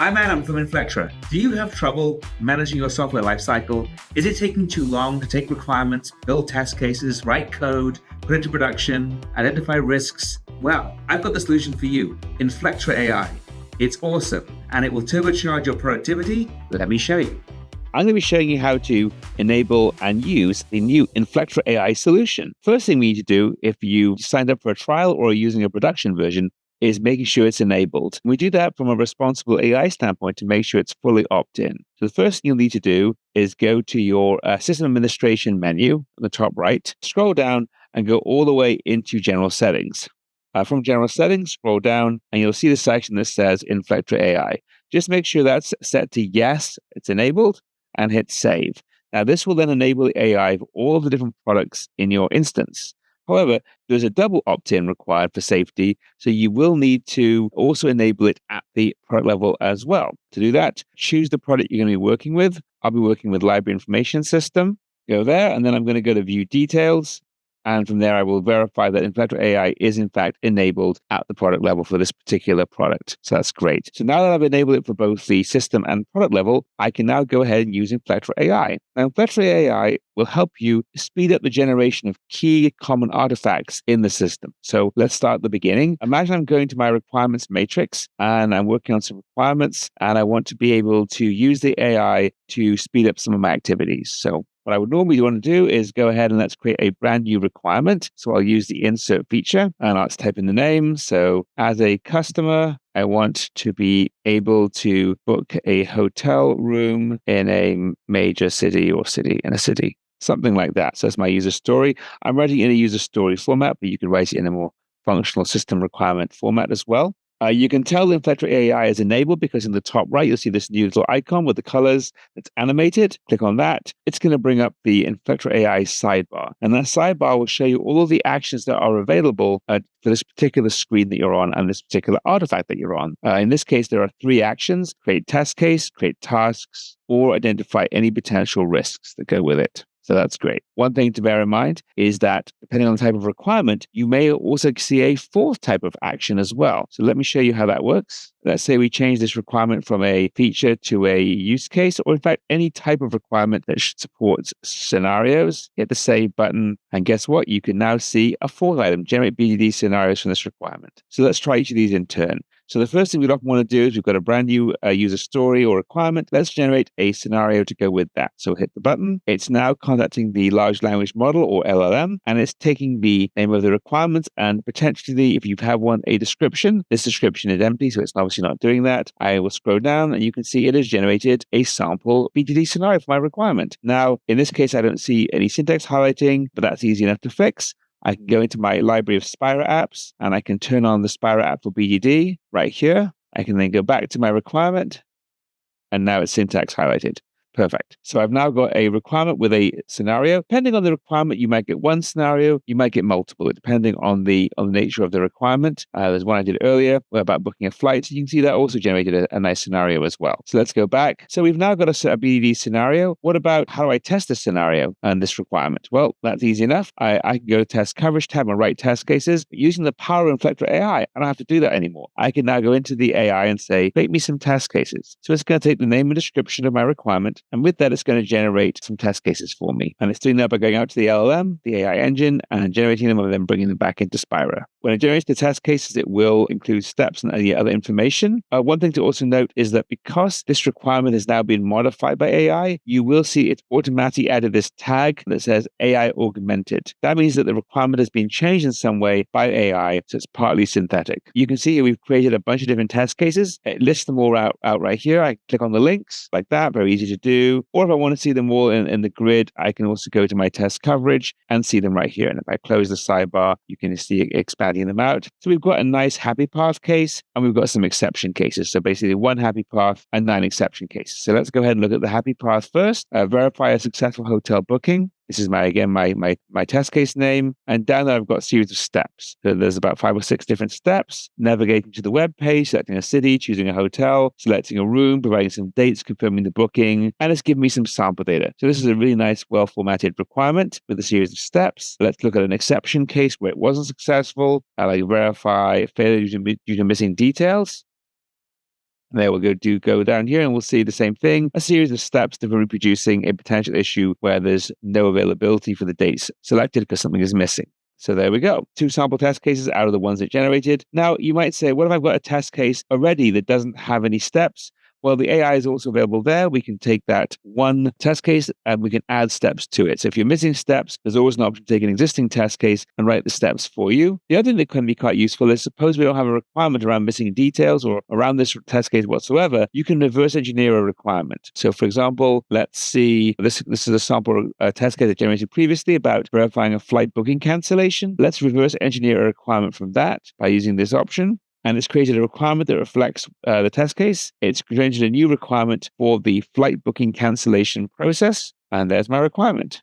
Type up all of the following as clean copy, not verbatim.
I'm Adam from Inflectra. Do you have trouble managing your software lifecycle? Is it taking too long to take requirements, build test cases, write code, put into production, identify risks? Well, I've got the solution for you, Inflectra.ai. It's awesome, and it will turbocharge your productivity. Let me show you. I'm going to be showing you how to enable and use the new Inflectra.ai solution. First thing we need to do, if you signed up for a trial or are using a production version, is making sure it's enabled. We do that from a responsible AI standpoint to make sure it's fully opt-in. So the first thing you'll need to do is go to your system administration menu on the top right, scroll down and go all the way into general settings. From general settings, scroll down and you'll see the section that says Inflectra.ai. Just make sure that's set to yes, it's enabled, and hit save. Now this will then enable the AI for all of the different products in your instance. However, there's a double opt-in required for safety, so you will need to also enable it at the product level as well. To do that, choose the product you're going to be working with. I'll be working with Library Information System. Go there, and then I'm going to go to View Details. And from there, I will verify that Inflectra.ai is in fact enabled at the product level for this particular product. So that's great. So now that I've enabled it for both the system and product level, I can now go ahead and use Inflectra.ai. Now, Inflectra.ai will help you speed up the generation of key common artifacts in the system. So let's start at the beginning. Imagine I'm going to my requirements matrix and I'm working on some requirements and I want to be able to use the AI to speed up some of my activities. So what I would normally want to do is go ahead and let's create a brand new requirement. So I'll use the insert feature and I'll type in the name. So as a customer, I want to be able to book a hotel room in a major city or city in a city, something like that. So that's my user story. I'm writing in a user story format, but you can write it in a more functional system requirement format as well. You can tell Inflectra.ai is enabled because in the top right, you'll see this new little icon with the colors that's animated. Click on that. It's going to bring up the Inflectra.ai sidebar. And that sidebar will show you all of the actions that are available for this particular screen that you're on and this particular artifact that you're on. In this case, there are 3 actions: create test case, create tasks, or identify any potential risks that go with it. So that's great. One thing to bear in mind is that depending on the type of requirement, you may also see a 4th type of action as well. So let me show you how that works. Let's say we change this requirement from a feature to a use case, or in fact, any type of requirement that supports scenarios. Hit the save button. And guess what? You can now see a 4th item, generate BDD scenarios from this requirement. So let's try each of these in turn. So the first thing we'd often want to do is we've got a brand new user story or requirement. Let's generate a scenario to go with that. So hit the button. It's now contacting the large language model or LLM, and it's taking the name of the requirements and potentially, if you have one, a description. This description is empty, so it's obviously not doing that. I will scroll down and you can see it has generated a sample BDD scenario for my requirement. Now, in this case, I don't see any syntax highlighting, but that's easy enough to fix. I can go into my library of Spira apps and I can turn on the Spira app for BDD right here. I can then go back to my requirement and now it's syntax highlighted. Perfect. So I've now got a requirement with a scenario. Depending on the requirement, you might get one scenario, you might get multiple, depending on the nature of the requirement. There's one I did earlier about booking a flight. So you can see that also generated a nice scenario as well. So let's go back. So we've now got a BDD scenario. What about how do I test this scenario and this requirement? Well, that's easy enough. I can go to test coverage tab and write test cases. Using the power of Inflectra.ai, I don't have to do that anymore. I can now go into the AI and say, make me some test cases. So it's going to take the name and description of my requirement. And with that, it's going to generate some test cases for me. And it's doing that by going out to the LLM, the AI engine, and generating them and then bringing them back into Spira. When it generates the test cases, it will include steps and any other information. One thing to also note is that because this requirement has now been modified by AI, you will see it automatically added this tag that says AI augmented. That means that the requirement has been changed in some way by AI, so it's partly synthetic. You can see here we've created a bunch of different test cases. It lists them all out right here. I click on the links like that, very easy to do. Or if I want to see them all in the grid, I can also go to my test coverage and see them right here. And if I close the sidebar, you can see it expanding them out. So we've got a nice happy path case and we've got some exception cases. So basically 1 happy path and 9 exception cases. So let's go ahead and look at the happy path first. Verify a successful hotel booking. This is my test case name. And down there, I've got a series of steps. So there's about 5 or 6 different steps. Navigating to the web page, selecting a city, choosing a hotel, selecting a room, providing some dates, confirming the booking, and it's giving me some sample data. So this is a really nice, well-formatted requirement with a series of steps. Let's look at an exception case where it wasn't successful. I like verify failure due to missing details. And there we'll go down here and we'll see the same thing, a series of steps to reproducing a potential issue where there's no availability for the dates selected because something is missing. So there we go. 2 sample test cases out of the ones it generated. Now, you might say, what if I've got a test case already that doesn't have any steps? Well, the AI is also available there. We can take that one test case and we can add steps to it. So if you're missing steps, there's always an option to take an existing test case and write the steps for you. The other thing that can be quite useful is suppose we don't have a requirement around missing details or around this test case whatsoever, you can reverse engineer a requirement. So for example, let's see, this is a sample test case I generated previously about verifying a flight booking cancellation. Let's reverse engineer a requirement from that by using this option. And it's created a requirement that reflects the test case. It's created a new requirement for the flight booking cancellation process. And there's my requirement.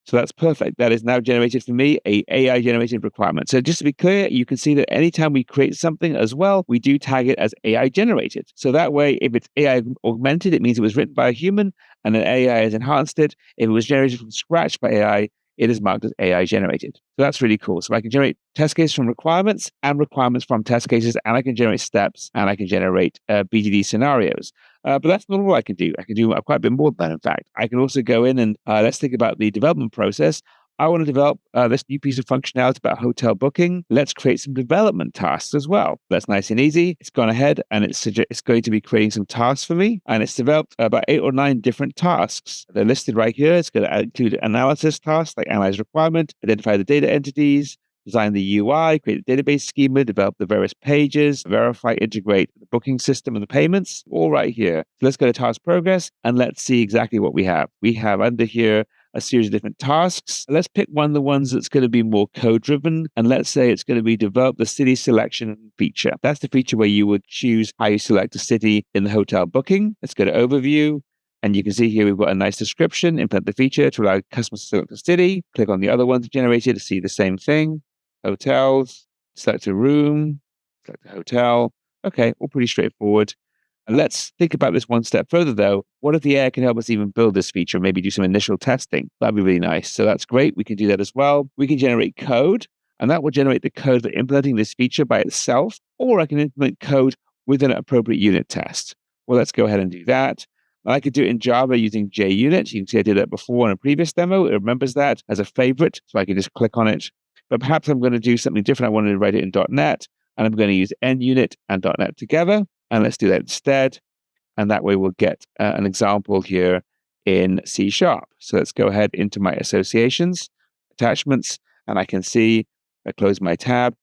So that's perfect. That is now generated for me, a AI-generated requirement. So just to be clear, you can see that anytime we create something as well, we do tag it as AI-generated. So that way, if it's AI-augmented, it means it was written by a human, and then AI has enhanced it. If it was generated from scratch by AI, it is marked as AI generated. So that's really cool. So I can generate test cases from requirements and requirements from test cases, and I can generate steps and I can generate BDD scenarios. But that's not all I can do. I can do quite a bit more than that, in fact. I can also go in and let's think about the development process. I want to develop this new piece of functionality about hotel booking. Let's create some development tasks as well. That's nice and easy. It's gone ahead and it's going to be creating some tasks for me. And it's developed about 8 or 9 different tasks. They're listed right here. It's going to include analysis tasks like analyze requirement, identify the data entities, design the UI, create a database schema, develop the various pages, verify, integrate the booking system and the payments, all right here. So let's go to task progress and let's see exactly what we have. We have under here a series of different tasks. Let's pick one of the ones that's going to be more code-driven, and let's say it's going to be develop the city selection feature. That's the feature where you would choose how you select a city in the hotel booking. Let's go to overview, and you can see here we've got a nice description, implement the feature to allow customers to select a city. Click on the other ones generated to see the same thing. Hotels, select a room, select a hotel. Okay, all pretty straightforward. And let's think about this one step further, though. What if the AI can help us even build this feature, maybe do some initial testing? That'd be really nice. So that's great. We can do that as well. We can generate code, and that will generate the code for implementing this feature by itself, or I can implement code with an appropriate unit test. Well, let's go ahead and do that. I could do it in Java using JUnit. You can see I did that before in a previous demo. It remembers that as a favorite, so I can just click on it. But perhaps I'm going to do something different. I wanted to write it in .NET, and I'm going to use NUnit and .NET together. And let's do that instead. And that way we'll get an example here in C#. So let's go ahead into my associations, attachments, and I can see, I close my tab.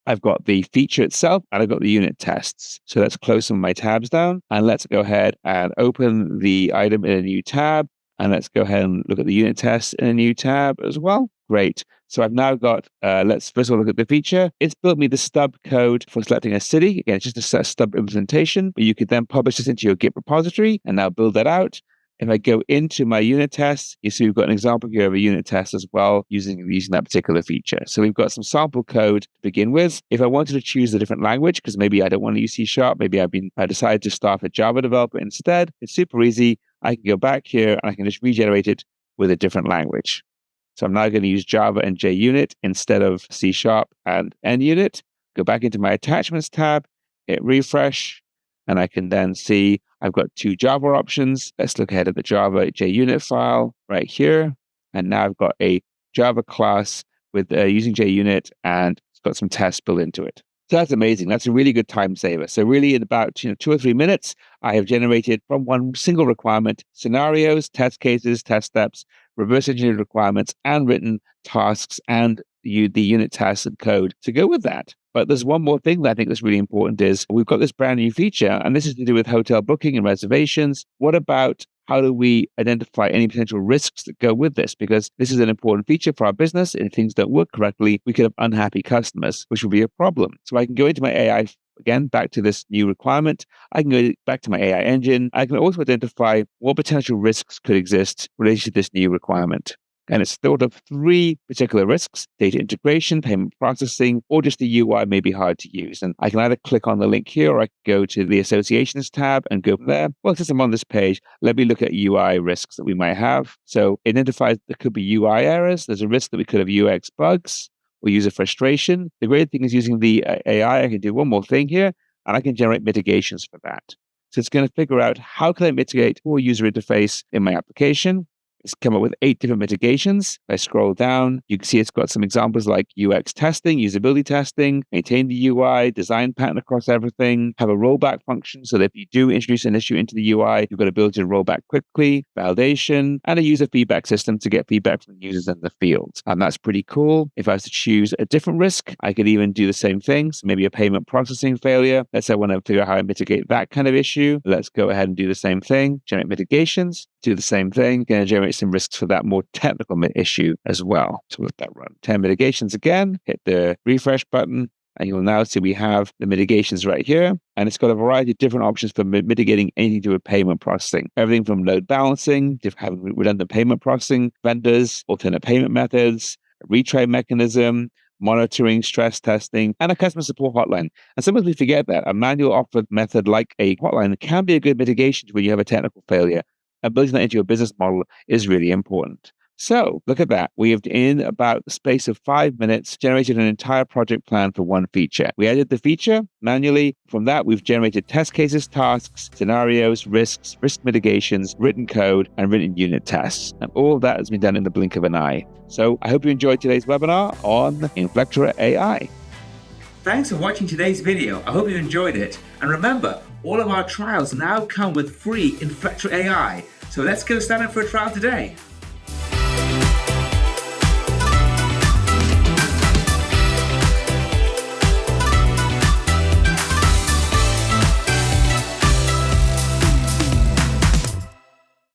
I've got the feature itself and I've got the unit tests. So let's close some of my tabs down and let's go ahead and open the item in a new tab. And let's go ahead and look at the unit tests in a new tab as well. Great. So I've now got, let's first of all look at the feature. It's built me the stub code for selecting a city. Again, it's just a stub implementation, but you could then publish this into your Git repository and now build that out. If I go into my unit tests, you see we've got an example here of a unit test as well using that particular feature. So we've got some sample code to begin with. If I wanted to choose a different language, because maybe I don't want to use C#, maybe I decided to start a Java developer instead, it's super easy. I can go back here and I can just regenerate it with a different language. So I'm now going to use Java and JUnit instead of C# and NUnit. Go back into my attachments tab, hit refresh, and I can then see I've got 2 Java options. Let's look ahead at the Java JUnit file right here. And now I've got a Java class with using JUnit, and it's got some tests built into it. So that's amazing. That's a really good time saver. So really in about 2 or 3 minutes, I have generated from one single requirement scenarios, test cases, test steps, reverse engineered requirements, and written tasks and the unit tests and code to go with that. But there's one more thing that I think that's really important is we've got this brand new feature, and this is to do with hotel booking and reservations. What about how do we identify any potential risks that go with this? Because this is an important feature for our business. And if things don't work correctly, we could have unhappy customers, which will be a problem. So I can go into my AI, again, back to this new requirement. I can go back to my AI engine. I can also identify what potential risks could exist related to this new requirement. And it's thought of 3 particular risks: data integration, payment processing, or just the UI may be hard to use. And I can either click on the link here, or I can go to the associations tab and go from there. Well, since I'm on this page, let me look at UI risks that we might have. So it identifies there could be UI errors. There's a risk that we could have UX bugs or user frustration. The great thing is using the AI, I can do one more thing here. and I can generate mitigations for that. So it's going to figure out how can I mitigate poor user interface in my application. It's come up with 8 different mitigations. If I scroll down, you can see it's got some examples like UX testing, usability testing, maintain the UI, design pattern across everything, have a rollback function so that if you do introduce an issue into the UI, you've got the ability to roll back quickly, validation, and a user feedback system to get feedback from users in the field. And that's pretty cool. If I was to choose a different risk, I could even do the same thing. So maybe a payment processing failure. Let's say I want to figure out how I mitigate that kind of issue. Let's go ahead and do the same thing, generate mitigations, do the same thing, going to generate some risks for that more technical issue as well. So let that run. 10 mitigations again, hit the refresh button, and you'll now see we have the mitigations right here. And it's got a variety of different options for mitigating anything to do with payment processing. Everything from load balancing, to having redundant payment processing, vendors, alternate payment methods, a retry mechanism, monitoring, stress testing, and a customer support hotline. And sometimes we forget that a manual offered method like a hotline can be a good mitigation when you have a technical failure. And building that into your business model is really important. So look at that. We have, in about the space of 5 minutes, generated an entire project plan for one feature. We added the feature manually. From that, we've generated test cases, tasks, scenarios, risks, risk mitigations, written code, and written unit tests. And all of that has been done in the blink of an eye. So I hope you enjoyed today's webinar on Inflectra.ai. Thanks for watching today's video. I hope you enjoyed it. And remember, all of our trials now come with free Inflectra.ai. So let's get started for a trial today.